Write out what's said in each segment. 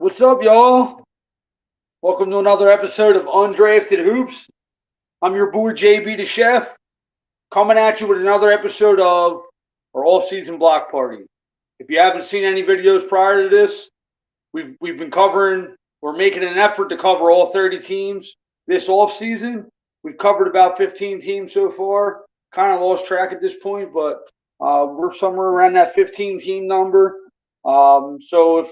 What's up, y'all? Welcome to another episode of Undrafted Hoops. I'm your boy JB the Chef, coming at you with another episode of our Offseason Block Party. If you haven't seen any videos prior to this, we've been covering. We're making an effort to cover all 30 teams this offseason. We've covered about 15 teams so far. Kind of lost track at this point, but we're somewhere around that 15 team number. So if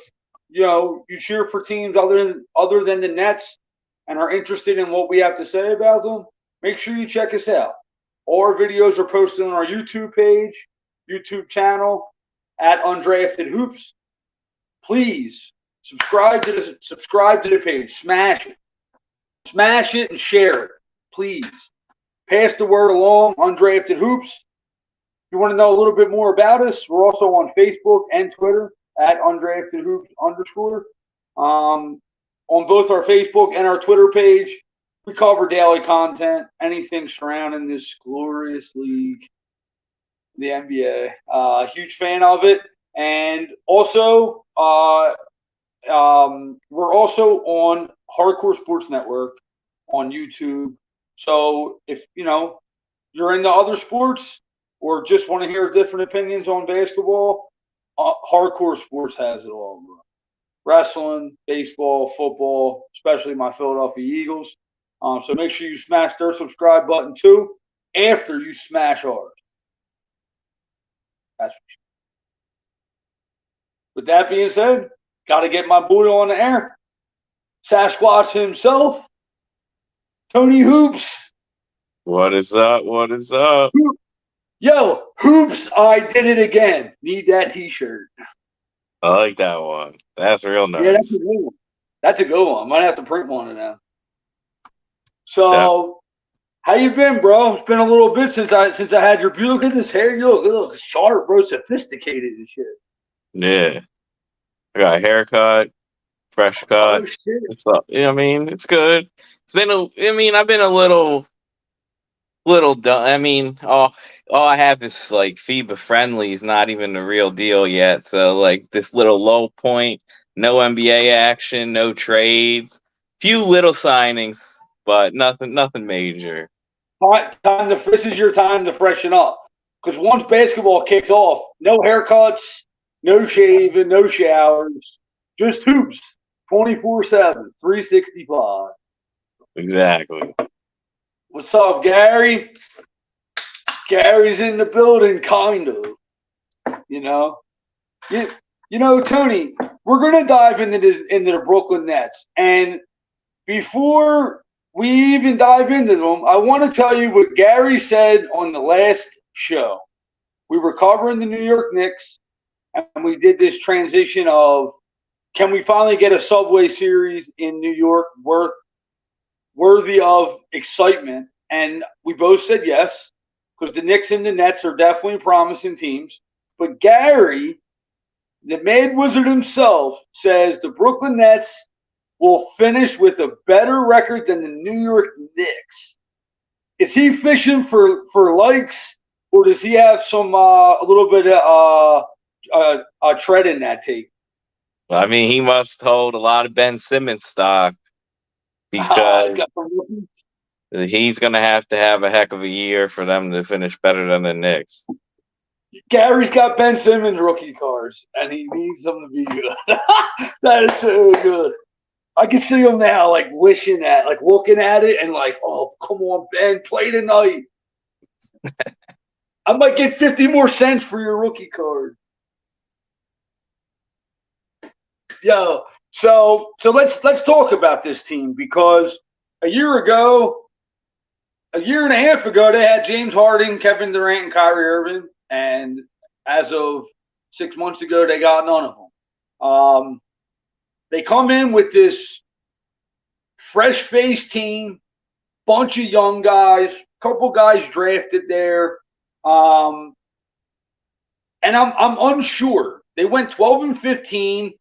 you cheer for teams other than the Nets and are interested in what we have to say about them, make sure you check us out. All our videos are posted on our YouTube page, YouTube channel at Undrafted Hoops. Please subscribe to the page. Smash it and share it. Please pass the word along. Undrafted Hoops. If you want to know a little bit more about us, we're also on Facebook and Twitter at Undrafted Hoops _. On both our Facebook and our Twitter page, we cover daily content, anything surrounding this glorious league, the NBA. Huge fan of it. And also, we're also on Hardcore Sports Network on YouTube. So if, you're into other sports or just want to hear different opinions on basketball, Hardcore Sports has it all, bro. Wrestling, baseball, football, especially my Philadelphia Eagles. So make sure you smash their subscribe button too after you smash ours. That's for sure. With that being said, got to get my boy on the air. Sasquatch himself, Tony Hoops. What is up? What is up? Yo, Hoops, I did it again. Need that t-shirt. I like that one. That's real nice. Yeah, that's a good one. That's a good one. Might have to print one of them. So, How you been, bro? It's been a little bit since I had your beautiful. Look at this hair. You look sharp, bro. Sophisticated and shit. Yeah. I got a haircut, fresh cut. Oh, shit. It's up. It's good. It's been I've been a little done. All I have is like FIBA friendly is not even the real deal yet. So like this little low point, no NBA action, no trades, few little signings, but nothing major. This is your time to freshen up. Because once basketball kicks off, no haircuts, no shaving, no showers, just hoops, 24/7, 365. Exactly. What's up, Gary? Gary's in the building, kind of. Tony, we're going to dive into the Brooklyn Nets. And before we even dive into them, I want to tell you what Gary said on the last show. We were covering the New York Knicks, and we did this transition of, can we finally get a Subway Series in New York worthy of excitement? And we both said yes, because the Knicks and the Nets are definitely promising teams. But Gary, the Mad Wizard himself, says the Brooklyn Nets will finish with a better record than the New York Knicks. Is he fishing for likes, or does he have some a little bit of tread in that take? He must hold a lot of Ben Simmons stock because he's going to have a heck of a year for them to finish better than the Knicks. Gary's got Ben Simmons rookie cards, and he needs them to be good. That is so good. I can see him now, like, wishing that, like, looking at it and like, oh, come on, Ben, play tonight. I might get 50 more cents for your rookie card. Yo, so let's talk about this team, because a year and a half ago, they had James Harden, Kevin Durant, and Kyrie Irving, and as of 6 months ago, they got none of them. They come in with this fresh-faced team, bunch of young guys, couple guys drafted there, and I'm unsure. They went 12-15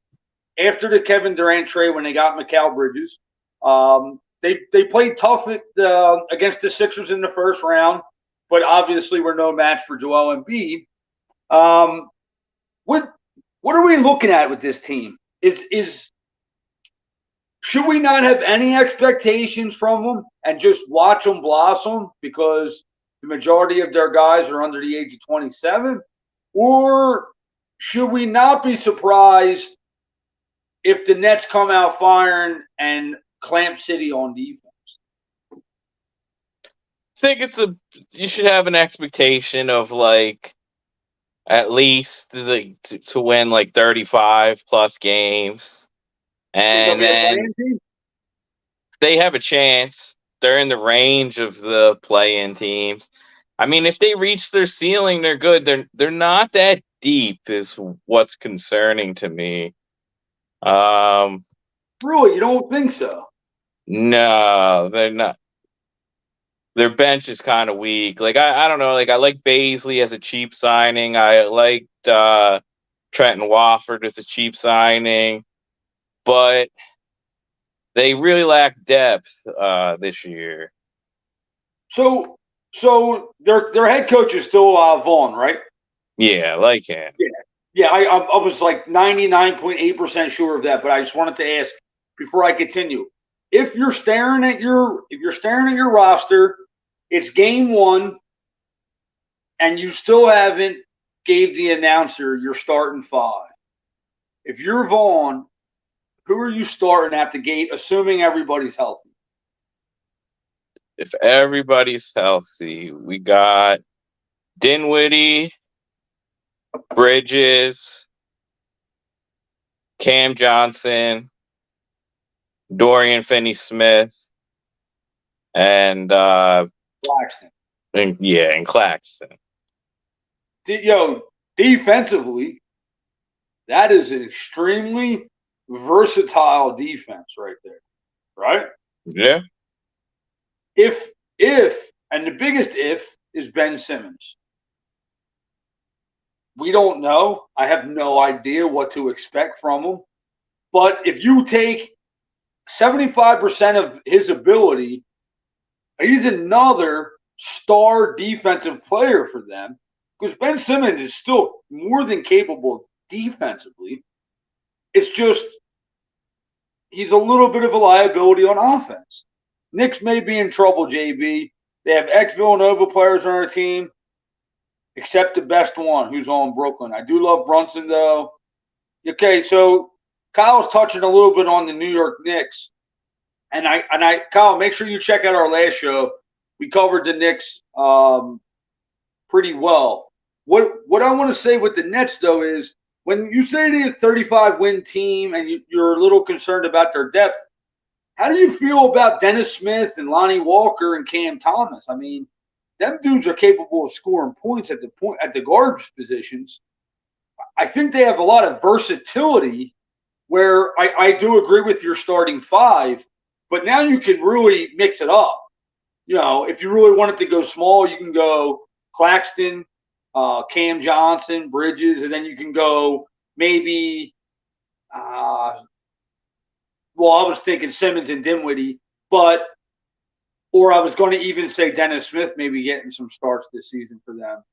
after the Kevin Durant trade when they got Mikal Bridges. They played tough against the Sixers in the first round, but obviously were no match for Joel Embiid. What are we looking at with this team? Is should we not have any expectations from them and just watch them blossom because the majority of their guys are under the age of 27? Or should we not be surprised if the Nets come out firing and clamp City on defense? I think you should have an expectation of like at least to win like 35 plus games, and then they have a chance. They're in the range of the play-in teams. I mean, if they reach their ceiling, they're good. They're not that deep, is what's concerning to me. Really, you don't think so? No, they're not. Their bench is kind of weak. Like I don't know. Like I like Baisley as a cheap signing. I liked Trenton Wofford as a cheap signing, but they really lack depth this year. So their head coach is still Vaughn, right? Yeah, I like him. Yeah. I was like 99.8% sure of that, but I just wanted to ask before I continue. If you're staring at your roster, it's game one, and you still haven't gave the announcer your starting five. If you're Vaughn, who are you starting at the gate, assuming everybody's healthy? If everybody's healthy, we got Dinwiddie, Bridges, Cam Johnson, Dorian Finney-Smith, and Claxton. And Claxton. Defensively, that is an extremely versatile defense right there, right? Yeah. If and the biggest if is Ben Simmons. We don't know. I have no idea what to expect from him. But if you take 75% of his ability, he's another star defensive player for them because Ben Simmons is still more than capable defensively. It's just he's a little bit of a liability on offense. Knicks may be in trouble, JB. They have ex-Villanova players on their team, except the best one who's on Brooklyn. I do love Brunson, though. Okay, so Kyle's touching a little bit on the New York Knicks. And Kyle, make sure you check out our last show. We covered the Knicks pretty well. What I want to say with the Nets, though, is when you say they're a 35-win team and you're a little concerned about their depth, how do you feel about Dennis Smith and Lonnie Walker and Cam Thomas? I mean, them dudes are capable of scoring points at the guard positions. I think they have a lot of versatility where I do agree with your starting five, but now you can really mix it up. You know, if you really wanted to go small, you can go Claxton, Cam Johnson, Bridges, and then you can go maybe I was thinking Simmons and Dinwiddie, or I was going to even say Dennis Smith maybe getting some starts this season for them.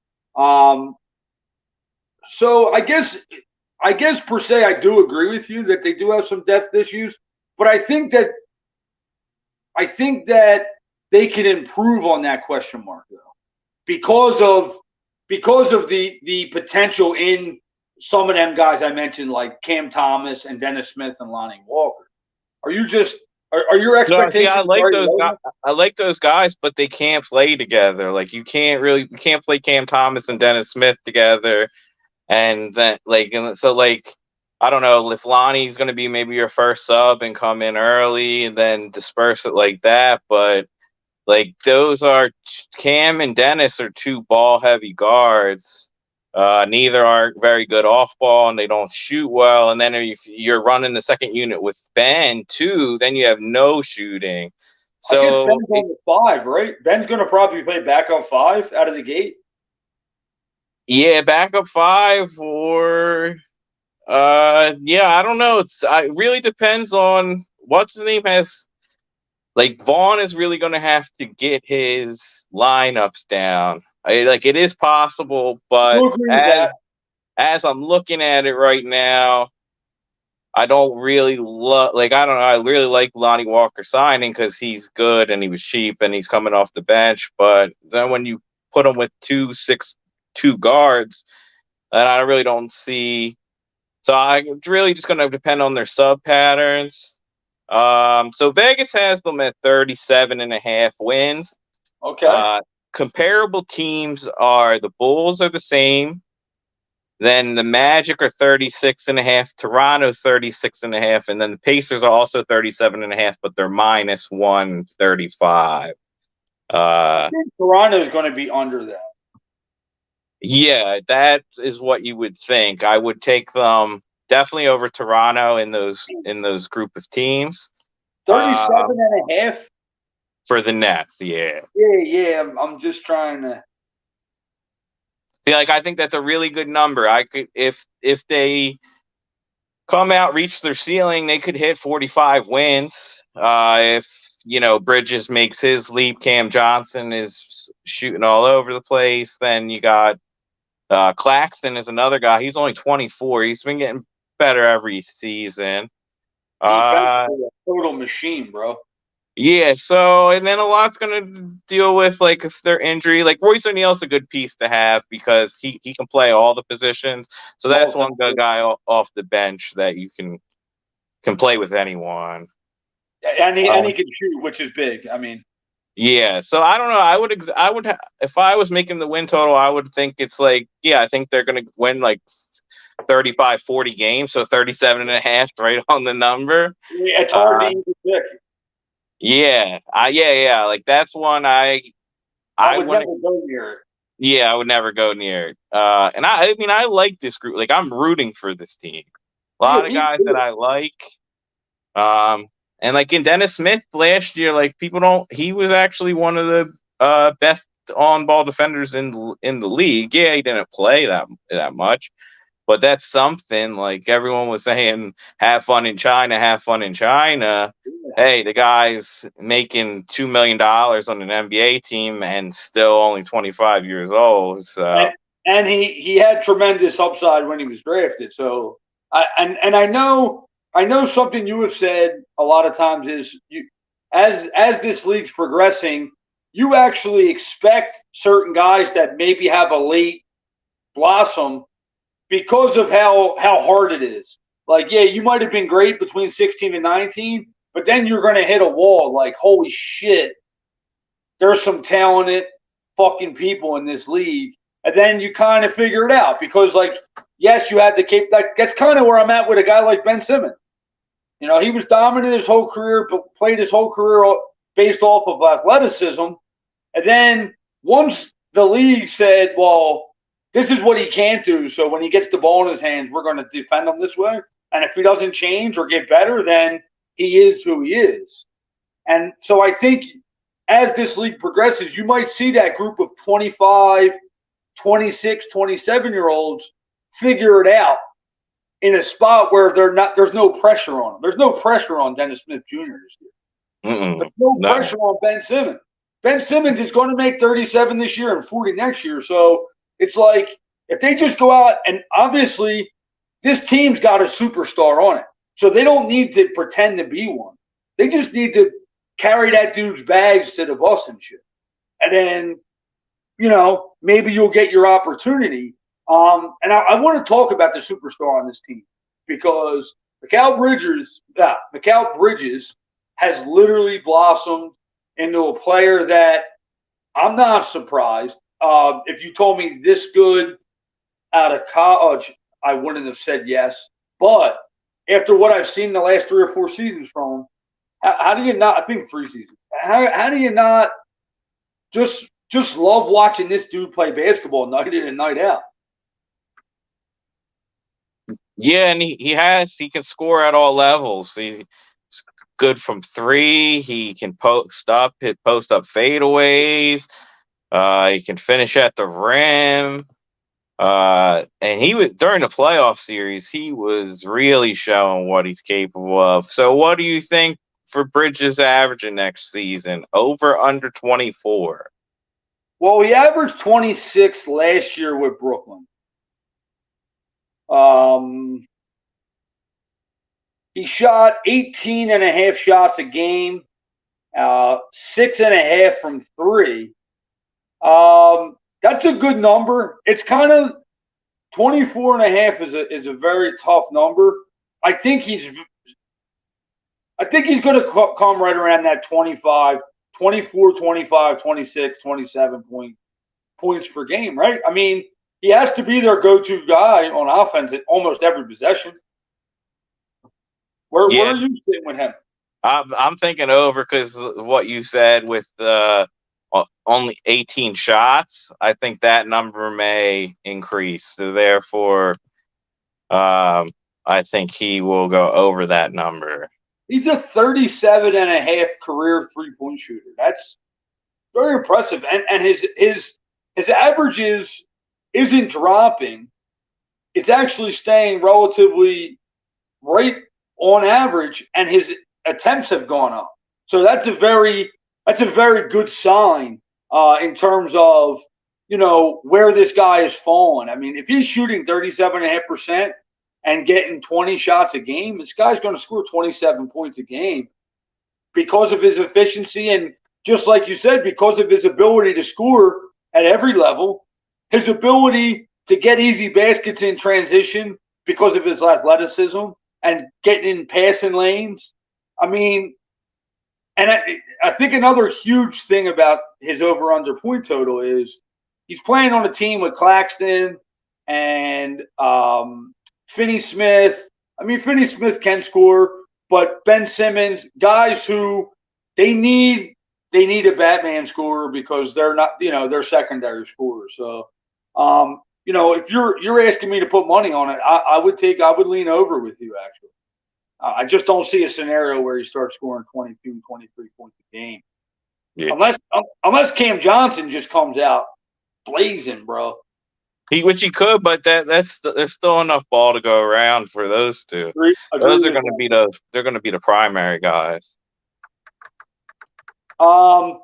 So I guess per se I do agree with you that they do have some depth issues, but I think that they can improve on that question mark though, because of the potential in some of them guys I mentioned like Cam Thomas and Dennis Smith and Lonnie Walker. Are your expectations? No, I like those guys, but they can't play together. Like you can't play Cam Thomas and Dennis Smith together, and then I don't know if Lonnie's going to be maybe your first sub and come in early and then disperse it like that, but like those are Cam and Dennis are two ball heavy guards. Neither are very good off ball, and they don't shoot well. And then if you're running the second unit with Ben too, then you have no shooting. So I guess Ben's on the five, right? Ben's going to probably play backup five out of the gate. Yeah, backup five or I don't know. It really depends on what's his name has. Like Vaughn is really going to have to get his lineups down. It is possible, but as I'm looking at it right now, I don't really love, like, I don't know. I really like Lonnie Walker signing because he's good and he was cheap and he's coming off the bench. But then when you put him with 2 guards, and I really don't see. So it's really just going to depend on their sub patterns. So Vegas has them at 37.5 wins. Okay. Comparable teams are the Bulls are the same. Then the Magic are 36.5, Toronto 36.5, and then the Pacers are also 37.5, but they're minus 135. I think Toronto is going to be under that. Yeah, that is what you would think. I would take them definitely over Toronto in those group of teams. 37.5 For the Nets, yeah. Yeah. I'm just trying to. See, like, I think that's a really good number. I could, if they come out, reach their ceiling, they could hit 45 wins. If Bridges makes his leap, Cam Johnson is shooting all over the place. Then you got Claxton is another guy. He's only 24. He's been getting better every season. Defensively, a total machine, bro. Yeah, so, and then a lot's going to deal with, like, if they're injury. Like, Royce O'Neal's a good piece to have because he can play all the positions. So that's one good guy off the bench that you can play with anyone. And he can shoot, which is big. I mean, yeah. So I don't know. I would if I was making the win total, I would think it's like, I think they're going to win like 35, 40 games. So 37.5, right on the number. Yeah, it's hard to even pick. Yeah. Yeah. Like, that's one I would never go near it. Yeah, I would never go near it. And I mean, I like this group. Like, I'm rooting for this team. A lot of guys that I like. And like in Dennis Smith last year, like, he was actually one of the best on-ball defenders in the league. Yeah, he didn't play that much, but that's something. Like, everyone was saying, have fun in China, have fun in China. Yeah. Hey, the guy's making $2 million on an NBA team and still only 25 years old. So, and he had tremendous upside when he was drafted. So I know something you have said a lot of times is as this league's progressing, you actually expect certain guys that maybe have a late blossom because of how hard it is. Like, yeah, you might have been great between 16 and 19, but then you're going to hit a wall. Like, holy shit, there's some talented fucking people in this league. And then you kind of figure it out because, like, yes, you had to keep that. That's kind of where I'm at with a guy like Ben Simmons. He was dominant his whole career, but played his whole career based off of athleticism. And then once the league said, well, this is what he can't do, so when he gets the ball in his hands, we're going to defend him this way. And if he doesn't change or get better, then he is who he is. And so I think as this league progresses, you might see that group of 25, 26, 27-year-olds figure it out in a spot where there's no pressure on them. There's no pressure on Dennis Smith Jr. this year. There's no pressure on Ben Simmons. Ben Simmons is going to make 37 this year and 40 next year. So it's like, if they just go out, and obviously this team's got a superstar on it. So they don't need to pretend to be one. They just need to carry that dude's bags to the bus and shit. And then, maybe you'll get your opportunity. And I want to talk about the superstar on this team because Mikal Bridges has literally blossomed into a player that I'm not surprised. If you told me this good out of college, I wouldn't have said yes. But after what I've seen the last 3 or 4 seasons from him, how do you not? I think 3 seasons. How do you not just love watching this dude play basketball night in and night out? Yeah, and he can score at all levels. He's good from 3. He can hit post up fadeaways. He can finish at the rim. And he was, during the playoff series, he was really showing what he's capable of. So what do you think for Bridges averaging next season? Over, under 24? Well, he averaged 26 last year with Brooklyn. He shot 18 and a half shots a game, 6.5 from three. That's a good number. It's kind of 24 and a half is a very tough number. I think he's going to come right around that 25, 24, 25, 26, 27 points per game, right? I mean, he has to be their go-to guy on offense at almost every possession. Where are you sitting with him? I'm thinking over because what you said with only 18 shots. I think that number may increase. So therefore, I think he will go over that number. He's a 37 and a half career three-point shooter. That's very impressive. And his averages isn't dropping. It's actually staying relatively right on average, and his attempts have gone up. So that's a very good sign in terms of, where this guy is falling. I mean, if he's shooting 37.5% and getting 20 shots a game, this guy's going to score 27 points a game because of his efficiency and, just like you said, because of his ability to score at every level, his ability to get easy baskets in transition because of his athleticism and getting in passing lanes. I mean, and I think another huge thing about his over-under point total is he's playing on a team with Claxton and Finney-Smith. I mean, Finney-Smith can score, but Ben Simmons, guys who they need a Batman scorer because they're not, they're secondary scorers. So, if you're asking me to put money on it, I would lean over with you, actually. I just don't see a scenario where he starts scoring 22, 23 points a game. Yeah. Unless Cam Johnson just comes out blazing, bro. Which he could, but there's still enough ball to go around for those two. Those are going to be the primary guys. Do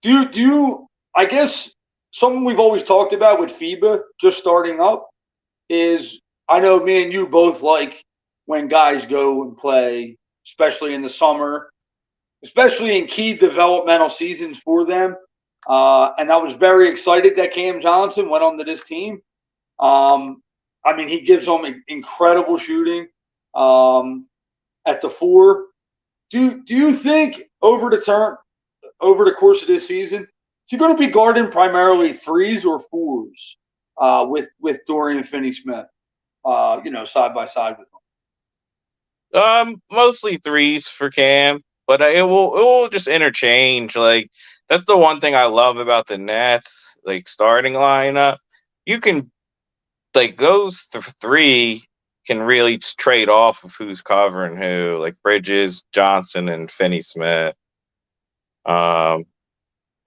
you? I guess something we've always talked about with FIBA just starting up is, I know me and you both like when guys go and play, especially in the summer, especially in key developmental seasons for them. And I was very excited that Cam Johnson went onto this team. I mean, he gives them incredible shooting at the four. Do you think over the course of this season, is he going to be guarding primarily threes or fours with Dorian Finney-Smith, side by side with him? Mostly threes for Cam, but it will just interchange. Like, that's the one thing I love about the Nets, like, starting lineup. You can, like, those three can really trade off of who's covering who, like Bridges, Johnson, and Finney-Smith.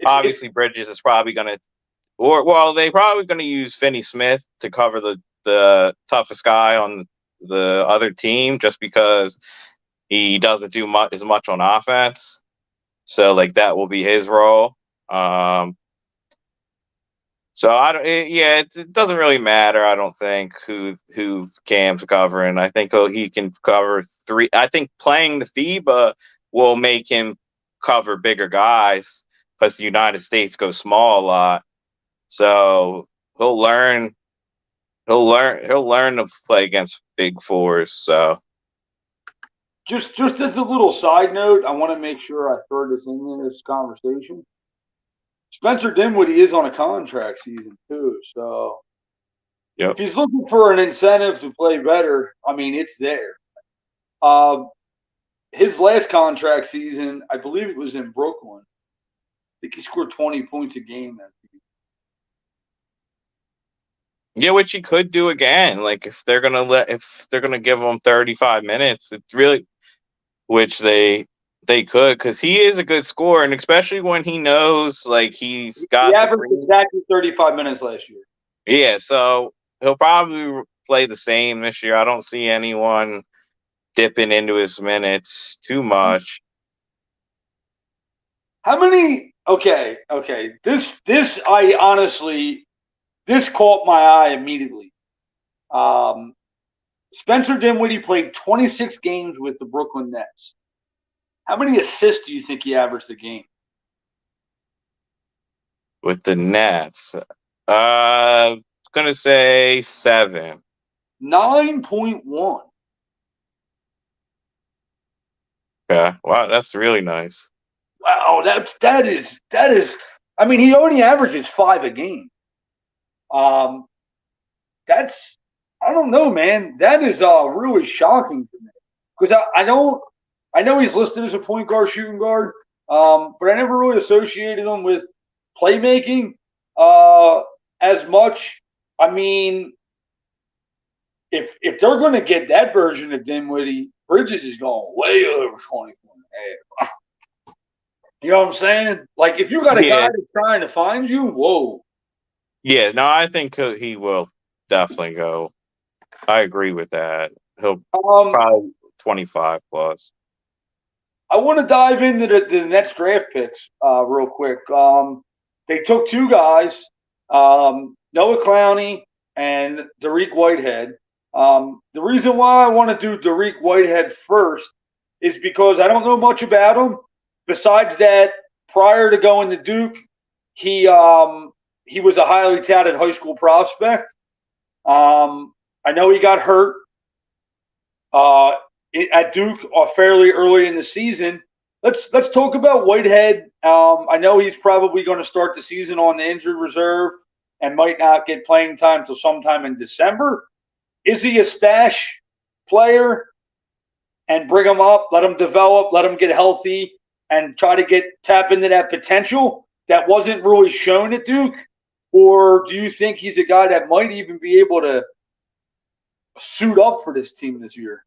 Obviously Bridges is probably going to, they're probably going to use Finney-Smith to cover the toughest guy on the other team, just because he doesn't do as much on offense. So, like, that will be his role. It doesn't really matter. I don't think who Cam's covering. I think he can cover three. I think playing the FIBA will make him cover bigger guys because the United States goes small a lot. So he'll learn to play against big fours. So just as a little side note, I want to make sure I throw this in this conversation. Spencer Dinwiddie is on a contract season too, so if he's looking for an incentive to play better, I mean, it's there. His last contract season, I believe it was in Brooklyn. I think he scored 20 points a game that season. Yeah, which he could do again. Like, if they're gonna give him 35 minutes, it's really, which they could, because he is a good scorer, and especially when he knows, like, he's got. He averaged exactly 35 minutes last year. Yeah, so he'll probably play the same this year. I don't see anyone dipping into his minutes too much. How many? Okay. This I honestly, this caught my eye immediately. Spencer Dinwiddie played 26 games with the Brooklyn Nets. How many assists do you think he averaged a game? With the Nets. Gonna say 7. 9.1. Okay. Wow, that's really nice. Wow, that is. I mean, he only averages 5 a game. That's I don't know, man. That is really shocking to me because I know he's listed as a point guard, shooting guard, but I never really associated him with playmaking as much. I mean, if they're going to get that version of Dinwiddie, Bridges is going way over 20. You know what I'm saying? Like, if you got a guy that's trying to find you, whoa. Yeah, no, I think he will definitely go. I agree with that. He'll probably 25 plus. I want to dive into the Nets draft picks real quick. They took 2 guys, Noah Clowney and Dariq Whitehead. The reason why I want to do Dariq Whitehead first is because I don't know much about him. Besides that, prior to going to Duke, he was a highly touted high school prospect. I know he got hurt at Duke fairly early in the season. Let's talk about Whitehead. I know he's probably going to start the season on the injured reserve and might not get playing time until sometime in December. Is he a stash player and bring him up, let him develop, let him get healthy, and try to tap into that potential that wasn't really shown at Duke? Or do you think he's a guy that might even be able to suit up for this team this year?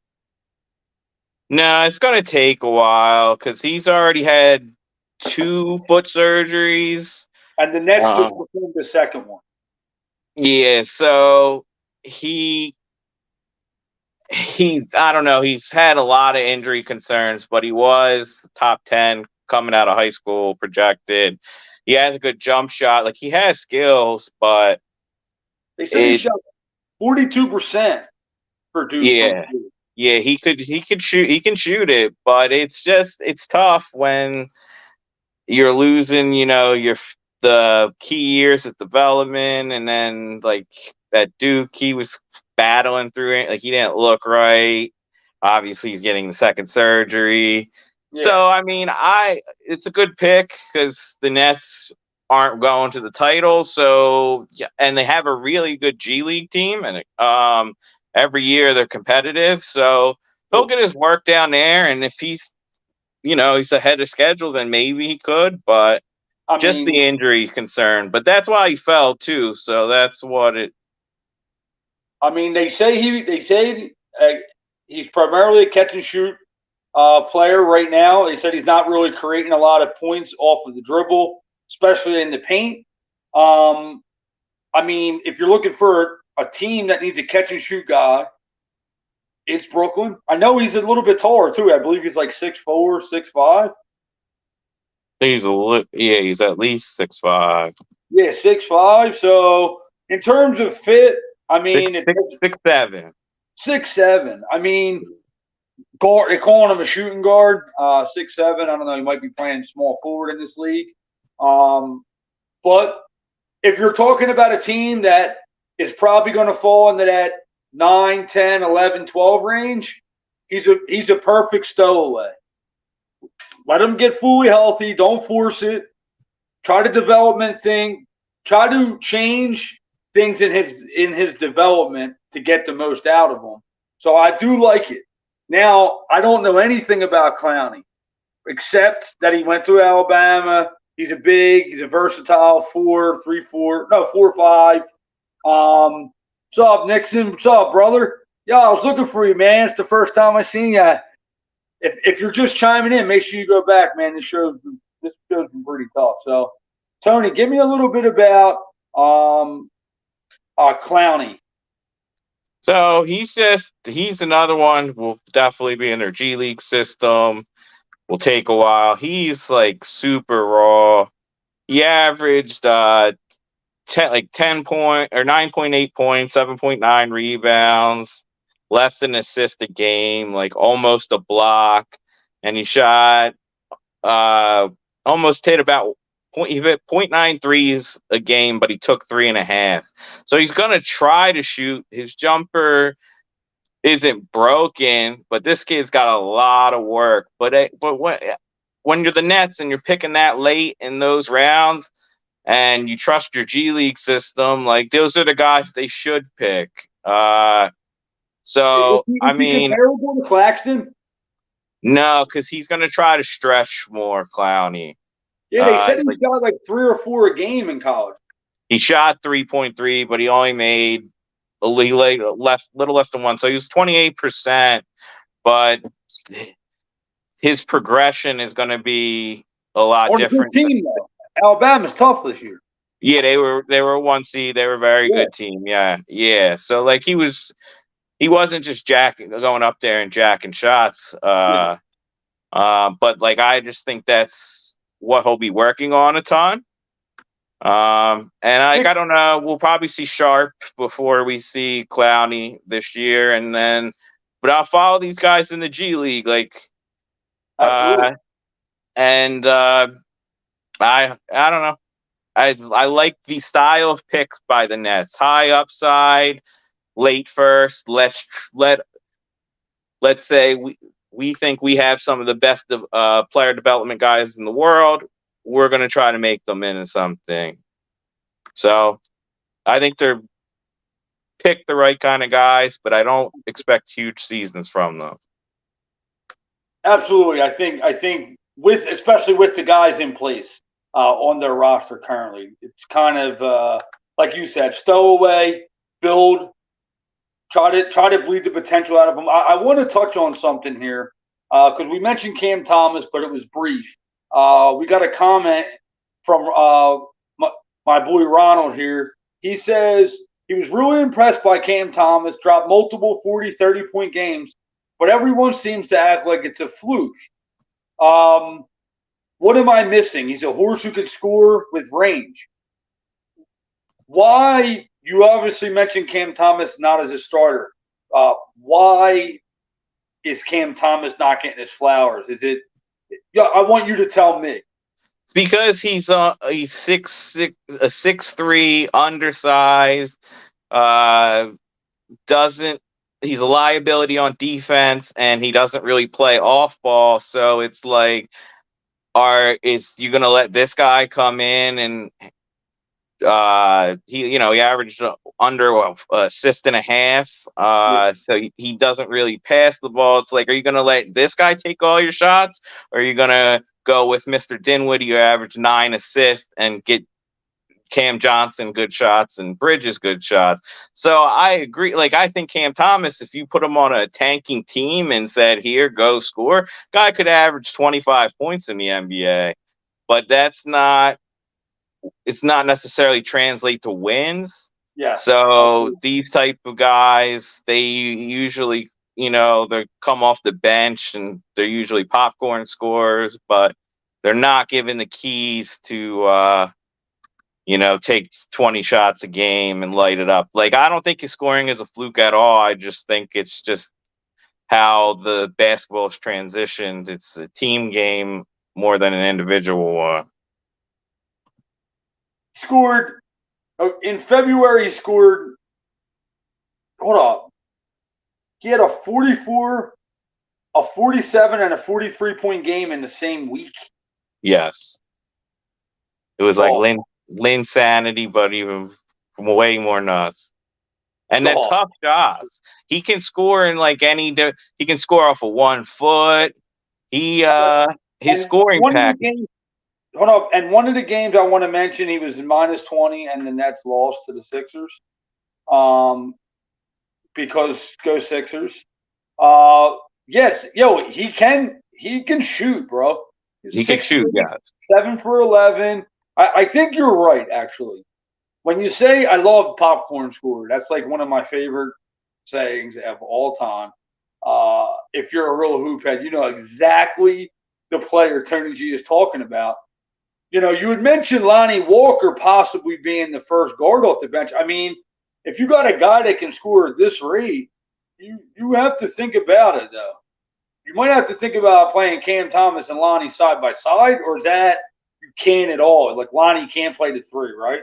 No, it's going to take a while because he's already had 2 foot surgeries. And the Nets just performed the second one. Yeah, so he's I don't know, he's had a lot of injury concerns, but he was top 10 coming out of high school projected. He has a good jump shot. Like, he has skills, but they said he shot 42% for Duke. Yeah. Yeah, he can shoot it, but it's tough when you're losing, the key years of development, and then like at Duke, he was battling through it. Like, he didn't look right. Obviously, he's getting the second surgery. Yeah. So, I mean, it's a good pick because the Nets aren't going to the title. So, yeah, and they have a really good G League team, and every year they're competitive. So he'll get his work down there, and if he's ahead of schedule, then maybe he could. But the injury concern. But that's why he fell too. So that's what it. I mean, they say he's primarily a catch and shoot player right now. They said he's not really creating a lot of points off of the dribble, especially in the paint. I mean, if you're looking for a team that needs a catch and shoot guy, it's Brooklyn. I know he's a little bit taller too. I believe he's like 6'4", 6'5". He's at least 6'5". Yeah, 6'5". So in terms of fit, I mean, 6'7". 6'7". I mean, guard. They're calling him a shooting guard. 6'7". I don't know. He might be playing small forward in this league. But if you're talking about a team that is probably going to fall into that 9, 10, 11, 12 range, he's a perfect stowaway. Let him get fully healthy. Don't force it. Try the development thing. Try to change things in his development to get the most out of him. So I do like it. Now, I don't know anything about Clowney except that he went to Alabama. He's a versatile 4-5. What's up, Nixon? What's up, brother? Yeah, I was looking for you, man. It's the first time I seen you. If you're just chiming in, make sure you go back, man. This show's been pretty tough. So, Tony, give me a little bit about Clowney. So he's another one. Will definitely be in their G League system. Will take a while. He's like super raw. He averaged 10 point or 9.8 points, 7.9 rebounds. less than an assist a game, like almost a block, and he shot almost hit about he hit 0.9 threes a game, but he took 3.5. So he's gonna try to shoot. His jumper isn't broken, but this kid's got a lot of work. But when you're the Nets and you're picking that late in those rounds, and you trust your G League system, like those are the guys they should pick. Is So he, I is he mean, comparable to Claxton? no, because he's going to try to stretch more, Clowney. Yeah, they said Like he got like 3 or 4 a game in college. he shot 3.3, but he only made little less than one. So he was 28%, but his progression is going to be a lot On a good different. team though. Alabama's tough this year. Yeah, they were a 1 seed. They were a very good team. Yeah, yeah. So like he wasn't just going up there and jacking shots. But like I just think that's what he'll be working on a ton. And I don't know. We'll probably see Sharp before we see Clowney this year, and then. But I'll follow these guys in the G League, like, and I don't know. I like the style of picks by the Nets. High upside, late first. Let's say we think we have some of the best player development guys in the world. We're going to try to make them into something. So I think they're pick the right kind of guys, but I don't expect huge seasons from them. Absolutely. I think with especially with the guys in place on their roster currently, it's kind of like you said, stow away, build, try to bleed the potential out of them. I want to touch on something here because we mentioned Cam Thomas, but it was brief. We got a comment from my boy Ronald here. He says he was really impressed by Cam Thomas, dropped multiple 40, 30-point games, but everyone seems to act like it's a fluke. What am I missing? He's a horse who could score with range. Why? You obviously mentioned Cam Thomas not as a starter. Why is Cam Thomas not getting his flowers? Is it? Yeah, I want you to tell me. It's because he's 6'3", undersized. Doesn't he's a liability on defense, and he doesn't really play off ball. So it's like, is you gonna let this guy come in and he averaged under assist and a half. So he doesn't really pass the ball. It's like, are you gonna let this guy take all your shots, or are you gonna go with Mr. Dinwiddie, who averaged 9 assists, and get Cam Johnson good shots and Bridges good shots? So I agree. Like, I think Cam Thomas, if you put him on a tanking team and said, here, go score, guy could average 25 points in the NBA. But it's not necessarily translate to wins. Yeah. So these type of guys, they usually, they come off the bench and they're usually popcorn scorers, but they're not given the keys to, take 20 shots a game and light it up. Like, I don't think his scoring is a fluke at all. I just think it's just how the basketball is transitioned. It's a team game more than an individual one. Scored in February. He scored. Hold up. He had a 44, a 47, and a 43-point game in the same week. Yes. It was like Linsanity, but even way more nuts. And then tough shots. He can score in like he can score off of 1 foot. His scoring package. Hold up. And one of the games I want to mention, he was minus 20 and the Nets lost to the Sixers. Because go Sixers. Yes, he can shoot, bro. He can shoot, yes. 7 for 11. I think you're right, actually. When you say I love popcorn scorer, that's like one of my favorite sayings of all time. If you're a real hoop head, you know exactly the player Tony G is talking about. You had mentioned Lonnie Walker possibly being the first guard off the bench. I mean, if you got a guy that can score at this rate, you have to think about it though. You might have to think about playing Cam Thomas and Lonnie side by side, or is that you can't at all? Like Lonnie can't play the 3, right?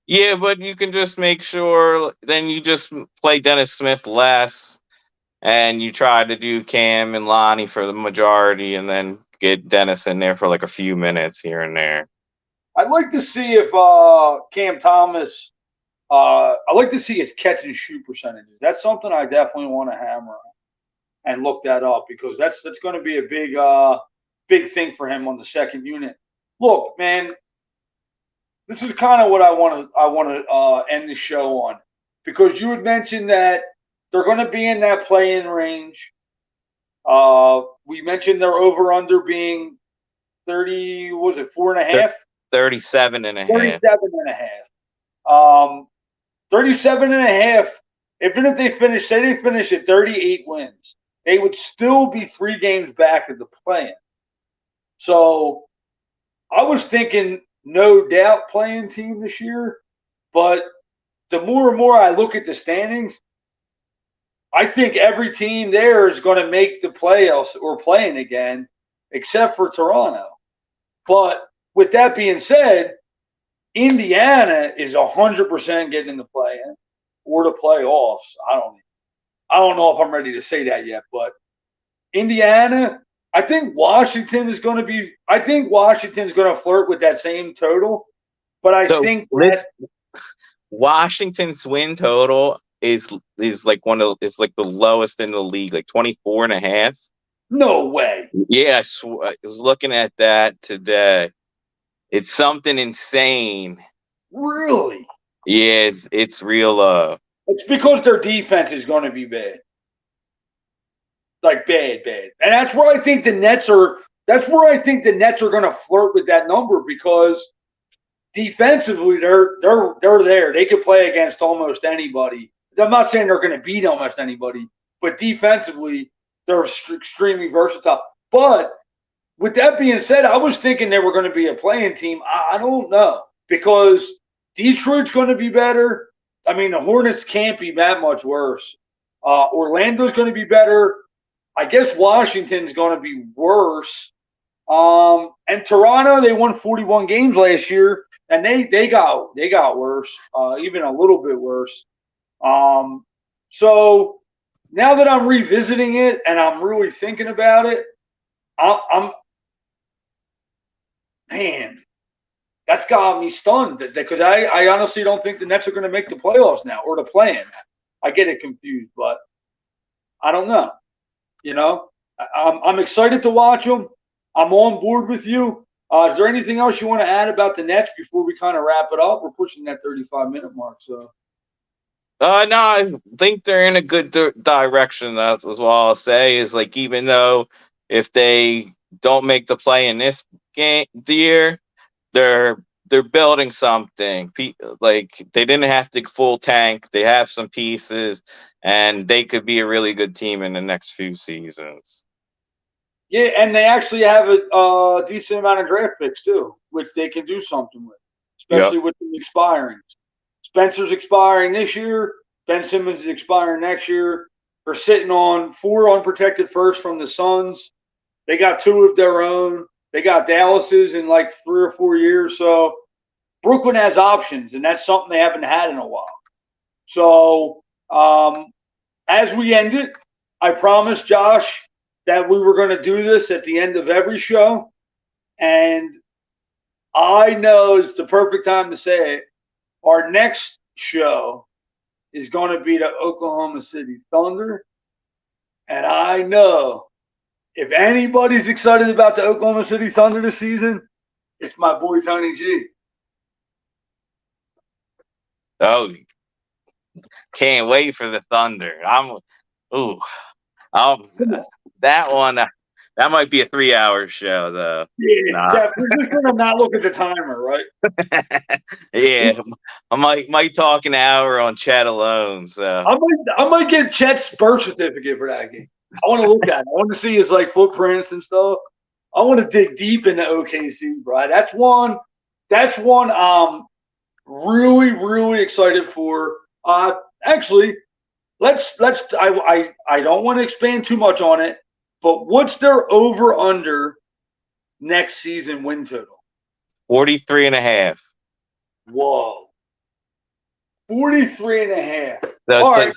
Yeah, but you can just make sure then you just play Dennis Smith less and you try to do Cam and Lonnie for the majority and then get Dennis in there for like a few minutes here and there. I'd like to see if Cam Thomas. I'd like to see his catch and shoot percentages. That's something I definitely want to hammer on and look that up because that's going to be a big thing for him on the second unit. Look, man, this is kind of what I want to end the show on because you had mentioned that they're going to be in that play-in range. We mentioned their over/under being 30. What was it 4.5? 37 and a half. 37 and a half. 37 and a half. Even if they finish, say they finish at 38 wins, they would still be 3 games back of the play-in. So I was thinking no doubt playing team this year, but the more and more I look at the standings, I think every team there is going to make the playoffs or playing again, except for Toronto. But with that being said, Indiana is 100% getting in the play-in or the playoffs. I don't know if I'm ready to say that yet, but Indiana, I think Washington's going to flirt with that same total, but I think that Washington's win total is like the lowest in the league, like 24 and a half. No way. Yeah, I was looking at that today. It's something insane. Really? Yeah, it's real low. It's because their defense is going to be bad. Like bad. And that's where I think the Nets are going to flirt with that number because defensively they're there. They could play against almost anybody. I'm not saying they're going to beat almost anybody, but defensively they're extremely versatile. But with that being said, I was thinking they were going to be a playing team. I don't know because Detroit's going to be better. I mean, the Hornets can't be that much worse. Orlando's going to be better. I guess Washington's going to be worse. And Toronto, they won 41 games last year, and they got worse, even a little bit worse. So now that I'm revisiting it and I'm really thinking about it, man, that's got me stunned because I honestly don't think the Nets are going to make the playoffs now or the play-in. I get it confused, but I don't know. You know, I'm excited to watch them. I'm on board with you. Is there anything else you want to add about the Nets before we kind of wrap it up? We're pushing that 35-minute mark, so. No, I think they're in a good direction. That's as well. I'll say is like even though if they don't make the play in this game the year, they're building something. Like they didn't have to full tank. They have some pieces, and they could be a really good team in the next few seasons. Yeah, and they actually have a decent amount of draft picks too, which they can do something with, especially with the expiring. Spencer's expiring this year. Ben Simmons is expiring next year. They're sitting on 4 unprotected firsts from the Suns. They got 2 of their own. They got Dallas's in like 3 or 4 years. So Brooklyn has options, and that's something they haven't had in a while. So as we end it, I promised Josh that we were going to do this at the end of every show. And I know it's the perfect time to say it. Our next show is going to be the Oklahoma City Thunder. And I know if anybody's excited about the Oklahoma City Thunder this season, it's my boy Tony G. Oh, can't wait for the Thunder. That one. That might be a 3-hour show, though. Yeah, we're just gonna not look at the timer, right? Yeah, I might talk an hour on Chet alone. So I might get Chet's birth certificate for that game. I want to look at it. I want to see his like footprints and stuff. I want to dig deep into OKC, bro. That's one I'm really, really excited for. Actually, I don't want to expand too much on it, but what's their over under next season win total? 43.5. Whoa. 43 and a half. So All right.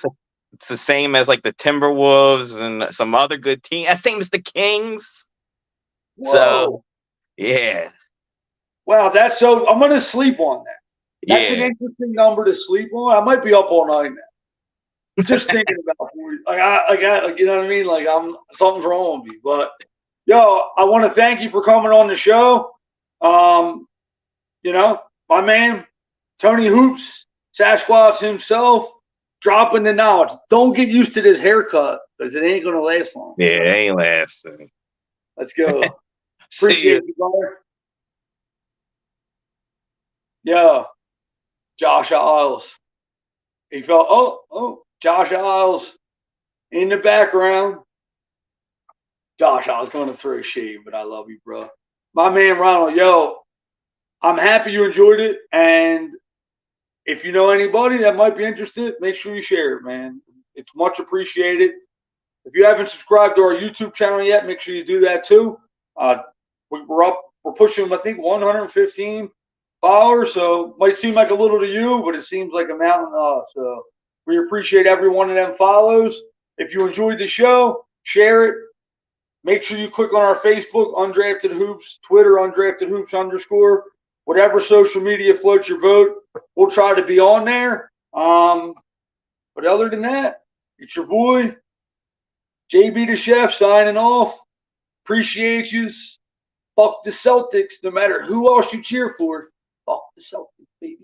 it's the same as like the Timberwolves and some other good team. Same as the Kings. Whoa. So yeah. Wow, that's so I'm gonna sleep on that. That's an Yeah. interesting number to sleep on. I might be up all night now. Just thinking about you know what I mean? Like something's wrong with me. But yo, I want to thank you for coming on the show. You know, my man, Tony Hoops, Sasquatch himself, dropping the knowledge. Don't get used to this haircut because it ain't gonna last long. Yeah, it ain't lasting. Let's go. See Appreciate you, brother. Yo, Josh Isles. He felt Josh Isles in the background. Josh, I was going to throw shade, but I love you, bro. My man Ronald, yo, I'm happy you enjoyed it. And if you know anybody that might be interested, make sure you share it, man. It's much appreciated. If you haven't subscribed to our YouTube channel yet, make sure you do that too. We're pushing, I think, 115 followers, so might seem like a little to you, but it seems like a mountain to us. So we appreciate every one of them follows. If you enjoyed the show, share it. Make sure you click on our Facebook, Undrafted Hoops, Twitter, Undrafted Hoops _. Whatever social media floats your boat, we'll try to be on there. But other than that, it's your boy, JB the Chef, signing off. Appreciate you. Fuck the Celtics, no matter who else you cheer for. Fuck the Celtics, baby.